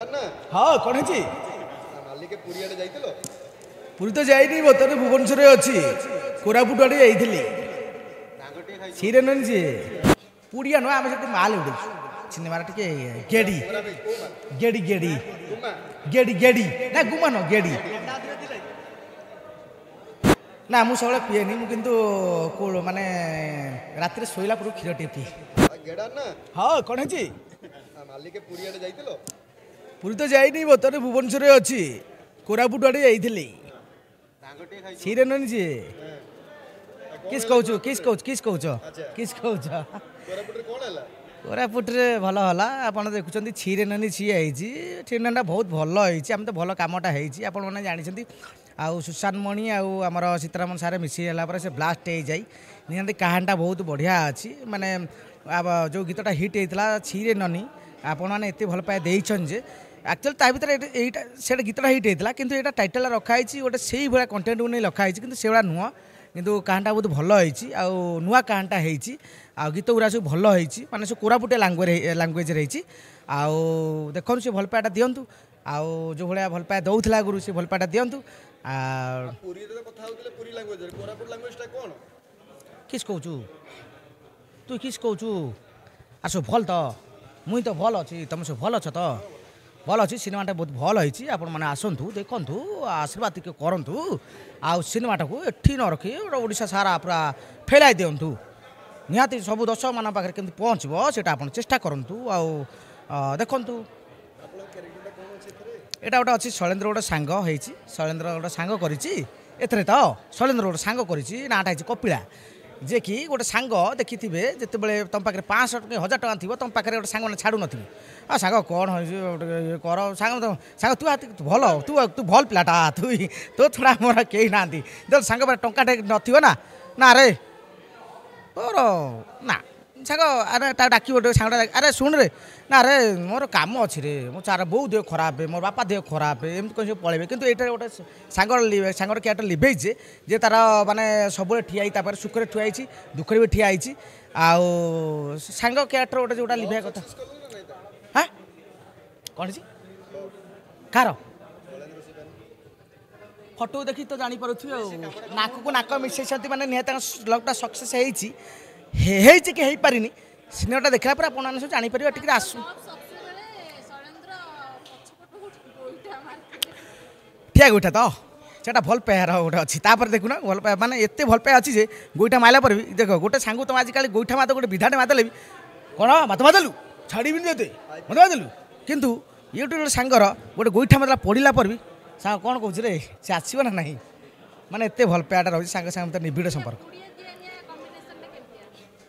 हाँ कौन है पुरी तो जाइनी बर्तमान भुवनेश्वर अच्छी कोरापुट आड़े जाइली सीरे नी सी पुड़िया नुह आम से माल उड़े सिनेमार टे गेड़ी गेड़ी गेड़ी गेड़ी गेड़ी ना गुमा न गेड़ी ना मुझे सब पीएनि मुझे माने रात शोला पूर्व क्षीर टे पीए हाँ कौन है पुरी तो जाइनी बर्तमान भुवनेश्वर अच्छी कोरापुट आड़े जाइली सीरे नी सी किस कहूँ किस कहूँ किस कहूँ किस कहूँ कोरापुट भल हला आप देखुं छीरे ननी सी छीरेना बहुत भल होम तो भल कमटा होने जानते आउ सुशांत मणि आमर सीतारामन सारे मिसीगला से ब्लास्ट हो जाए निहाती कहानीटा बहुत बढ़िया अच्छी माने जो गीतटा हिट होता छीरे ननी आपण मैंने एत भल पाए जे एक्चुअली ता भर ये गीतटा हिट होता कि यहाँ टाइटल रखाई गोटे से भाया कंटेंट को नहीं लखाई कि से नुह किंतु कहानीटा बहुत भल होती नुआ कहानीटा होती गीत गुरा सब भल होती माने सब कोरापुटिया लांगुएज रही देखो सी भल पाटा दिंतु आउ जो भाया भल पाए दौला गुरु से भल पाटा दिंतु किस कहूँ तु किस कहूँ आ सब भल तो मुई तो भल अच्छी तुम सब भल अच्छ तो भल अच्छी सिनेमाटा बहुत भल होती आपण मैंने आसतु देखु आशीर्वाद टी करूँ आउ सिनेमाटा को एठी न रखी ओडिशा सारा पूरा फैलाई दिंतु निहाती सब दर्शक मान पाखे केमती पहुँचब से आप चेष्टा करूँ आउ देखु यहाँ गोटे अच्छी शैलेन्द्र गोटे सांग होती शैलेन्द्र गोटे सांग करी तो शैलेन्द्र गोटे सांग करी नाटा हो कपिला जे कि गोटे सांग देखी थे जिते बड़े तुम पाखे 500 टका 1000 टका थी तुम पाखे गोटे सांग मैंने छाड़ू नी आ सांग कौन हो कर सांग सांग तू भल तू भल पिलाटा तू तो थोड़ा मोर कहीं ना जो सांग टाटे ना ना रे तोर ना सांग अरे डाक सांग अरे शुण रे ना रे मोर कम अच्छी रे मो चार बो देह खराब मोर बापा देह खराब एमती कहीं सब पलैबे कितु ये गोटे सांगर क्या लिभेजे जे तार माने सब ठिया सुखरे ठुआई दुखरे भी ठियाई आउ सांग क्यारेक्टर गोटे जोटा लिभा कथा हाँ कौन सी कार फटो देखी तो जापर नाक को नाक मिसई मैंने निहत लकटा सक्सेस होती कि पारिनी सिनेमाटा देखला पर आप सब जापर टिके आसू ठिया गोईठा तो सेटा भल पायार गोटे अच्छी देखुना भल पाया माने एत भल पाया अच्छी गोईठा मारला पर भी देख गोटे सांग तुम आजिकल गोईठा माद गोटे विधाटे मादले भी कौन मत मादलु छाड़ी दे मत मादलु कितु ये गोटे सांगर गोटे गोईठा मादला पड़ा पर भी सांग कौन कौन रे से आसो ना ना माने एत भल पायाटा रही सांग सांग निबिड़ संपर्क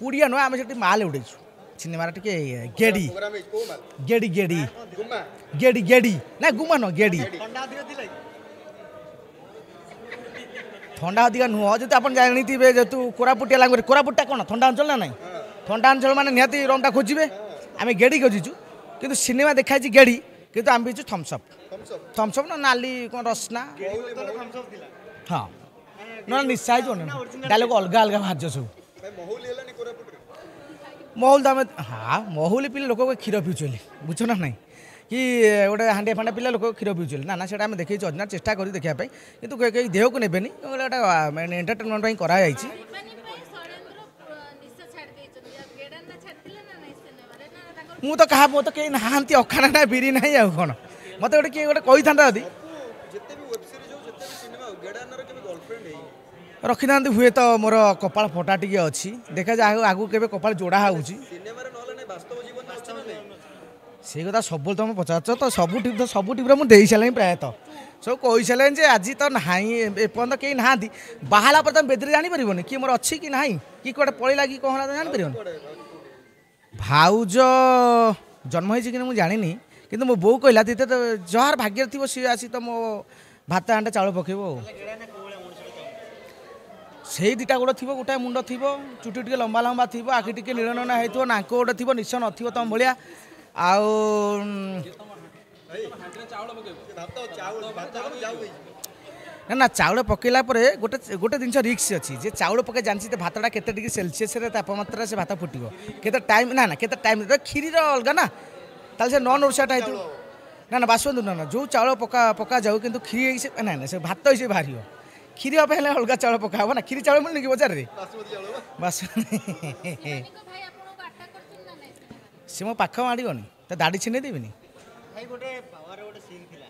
पुड़िया नुह आम से माल उड़े सिनेमार टे गेड़ी गेड़ी गेड़ी गेड़ी गेड़ी ना गुमा न गेड़ी ठंडा अधिका नुह जो आप जानी जेहतु कोरापुटिया लांगुएज कोरापुटा कौन ठंडा अंचल ना ना ठंडा अंचल मैंने निहाती रमटा खोजे आम गेड़ी खोजीचु कि सिनेमा देखाई गेड़ी कि आम पीछू थम्सअप ना नाली कौन रसना हाँ ना निशा डायलॉग अलग अलग बाहर सब महल तो आम हाँ महल पिले लोक क्षीर पीछे बुझ ना ना कि गोटे हांडिया फांडिया पिला लोक क्षीर पीछे ना ना से देखी अजना चेष्टा कर देखापी कि कहीं देह को नेबेनि गोटे एंटरटेनमेंट कराई मु तो कहा मो तो कहीं नहांती अखाना ना बिरी ना आ कौन मत गोटे किए गोटे कही था रखी ना हुए तो मोर कपाल फटा टी अच्छी देखा जाए आगू के कपाल जोड़ा हो कथा सब तुम पचार तो सब टीव्रे मुझे सारे प्रायतः सब कही सारे आज तो ना एपर्त कहीं ना बाहला पर तुम बेदरे जापर कि मोर अच्छी कि ना कि कौटे पड़ा कि कौन जापर भाउज जन्म हो मुझे जानी कि मो बो कहला तो जार भाग्य थी सी आसी तो मो भात हांडा चाउल पकेब से दुटा गोड़ थी गोटाए मुंड थी चुटी टे लंबा लंबा थी आखि टे नीलना होती नाक गोटे थी निश न तुम भाया ना चाउल पकेला गोटे गोटे जिन रिक्स अच्छी जे चाउल पके जानसी भातटा केते डिग्री सेल्सियस तापमात्रा से भात फुटो केते टाइम ना ना केते टाइम खीरी अलग ना ताल से नन ओडिशाटा ନା ନା ବାସନ୍ତୁ ନା ନା ଯେଉଁ ଚାଉଳ ପକା ଯାଉ କିନ୍ତୁ କ୍ଷୀରି ହେଇକି ସେ ନା ନା ସେ ଭାତ ହେଇ ସେ ବାହାରିବ କ୍ଷୀରି ହେବା ହେଲେ ଅଲଗା ଚାଉଳ ପକା ହେବ ନା କ୍ଷୀରି ଚାଉଳ ମିଳୁନି କି ବଜାରରେ ବାସନ୍ତି ସେ ମୋ ପାଖ ମାଡ଼ିବନି ତା ଦାଢ଼ି ଛିଣ୍ଡେଇ ଦେବିନି ଭାଇ ଗୋଟେ ପାୱାର ଗୋଟେ ସିନ୍ ଥିଲା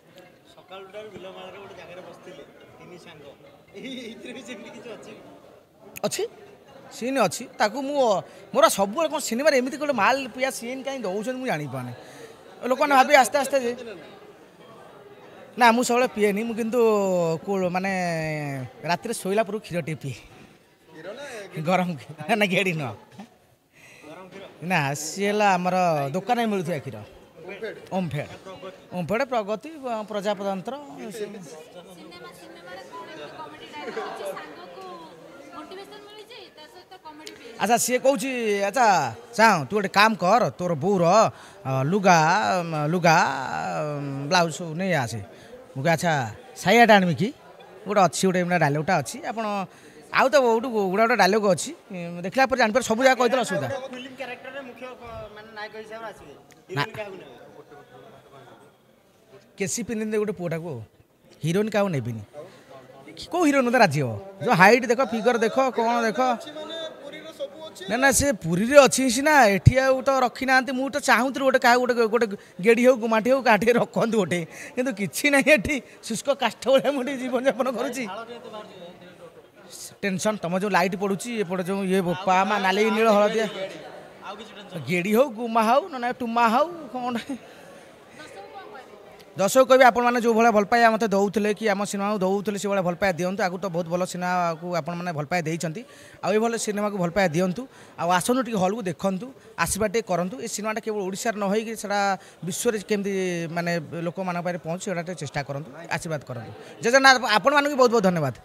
ସକାଳୁଟାରୁ ବିଲମାଳରେ ଗୋଟେ ଜାଗାରେ ବସିଥିଲେ ତିନି ସାଙ୍ଗ ଏଇଥିରେ ବି ସେମିତି କିଛି ଅଛି ଅଛି ସିନ୍ ଅଛି ତାକୁ ମୁଁ ମୋର ସବୁବେଳେ କ'ଣ ସିନେମାରେ ଏମିତି ଗୋଟେ ମାଲ ପିଆ ସିନ୍ କାହିଁ ଦେଉଛନ୍ତି ମୁଁ ଜାଣିପାରୁନି ଲୋକମାନେ ଭାବି ଆସ୍ତେ ଆସ୍ତେ ଯେ ନା ମୁଁ ସବୁବେଳେ ପିଏନି ମୁଁ କିନ୍ତୁ ମାନେ ରାତିରେ ଶୋଇଲା ପୂର୍ବରୁ କ୍ଷୀର ଟିକେ ପିଏ ଗରମ ନା ଗେଡ଼ି ନୁହଁ ନା ସିଏ ହେଲା ଆମର ଦୋକାନରେ ମିଳୁଥିବା କ୍ଷୀର ଓମ୍ଫେଡ଼ ପ୍ରଗତି ପ୍ରଜାତନ୍ତ୍ର ଆଚ୍ଛା ସିଏ କହୁଛି ଆଚ୍ଛା ଚାଁ ତୁ ଗୋଟେ କାମ କର ତୋର ବୋଉର ଲୁଗା ବ୍ଲାଉଜ ସବୁ ନେଇ ଆସେ ମୁଁ କହ ଆଚ୍ଛା ସାଇଆଟା ଆଣିବି କି ଗୋଟେ ଅଛି ଗୋଟେ ଡାଇଲଗ୍ଟା ଅଛି ଆପଣ ଆଉ ତ ଗୋଟେ ଗୋଟେ ଡାଇଲଗ୍ ଅଛି ଦେଖିଲା ପରେ ଜାଣିପାରେ ସବୁ ଯାକ କହିଦେଲେ ଅସୁବିଧା ଫିଲ୍ମ କ୍ୟାରେକ୍ଟରରେ ମୁଖ୍ୟ ମାନେ ନାୟକ ହିସାବରେ ଆସିବେ ହିରୋଇନ କାହାକୁ ନେବେ କେସି ପିନ୍ଧିଲେ ଗୋଟେ ପୁଅଟାକୁ ହିରୋଇନ୍ କାହାକୁ ନେବିନି କେଉଁ ହିରୋଇନ୍ ମତେ ରାଜି ହେବ ଯେଉଁ ହାଇଟ୍ ଦେଖ ଫିଗର ଦେଖ କ'ଣ ଦେଖ ନା ନା ସେ ପୁରୀରେ ଅଛି ସିନା ଏଠି ଆଉ ତ ରଖିନାହାନ୍ତି ମୁଁ ତ ଚାହୁଁଥିଲି ଗୋଟେ କାହାକୁ ଗୋଟେ ଗେଡ଼ି ହେଉ ଗୁମାଠି ହେଉ କାହା ଟିକେ ରଖନ୍ତୁ ଗୋଟେ କିନ୍ତୁ କିଛି ନାହିଁ ଏଠି ଶୁଷ୍କ କାଷ୍ଠ ଭଳିଆ ମୁଁ ଟିକେ ଜୀବନଯାପନ କରୁଛି ଟେନସନ୍ ତମ ଯେଉଁ ଲାଇଟ୍ ପଡ଼ୁଛି ଏପଟେ ଯେଉଁ ଇଏ ବୋପା ମା ନାଲି ନୀଳ ହଳଦିଆ ଗେଡ଼ି ହେଉ ଗୁମା ହେଉ ନା ଟୁମା ହେଉ କ'ଣ ଦର୍ଶକ କହିବେ ଆପଣମାନେ ଯେଉଁ ଭଳିଆ ଭଲ ପାଇବା ମୋତେ ଦେଉଥିଲେ କି ଆମ ସିନେମାକୁ ଦେଉଥିଲେ ସେଭଳିଆ ଭଲ ପାଇବା ଦିଅନ୍ତୁ ଆଗକୁ ତ ବହୁତ ଭଲ ସିନେମାକୁ ଆପଣମାନେ ଭଲ ପାଇବା ଦେଇଛନ୍ତି ଆଉ ଏଇଭଳି ସିନେମାକୁ ଭଲ ପାଇବା ଦିଅନ୍ତୁ ଆଉ ଆସନ୍ତୁ ଟିକେ ହଲ୍କୁ ଦେଖନ୍ତୁ ଆସିବା ଟିକେ କରନ୍ତୁ ଏ ସିନେମାଟା କେବଳ ଓଡ଼ିଶାରେ ନ ହେଇକି ସେଟା ବିଶ୍ୱରେ କେମିତି ମାନେ ଲୋକମାନଙ୍କ ପାଖରେ ପହଞ୍ଚୁ ସେଟା ଟିକେ ଚେଷ୍ଟା କରନ୍ତୁ ଆଶୀର୍ବାଦ କରନ୍ତୁ ଜେଜେନାଥ ଆପଣମାନଙ୍କୁ ବହୁତ ବହୁତ ଧନ୍ୟବାଦ।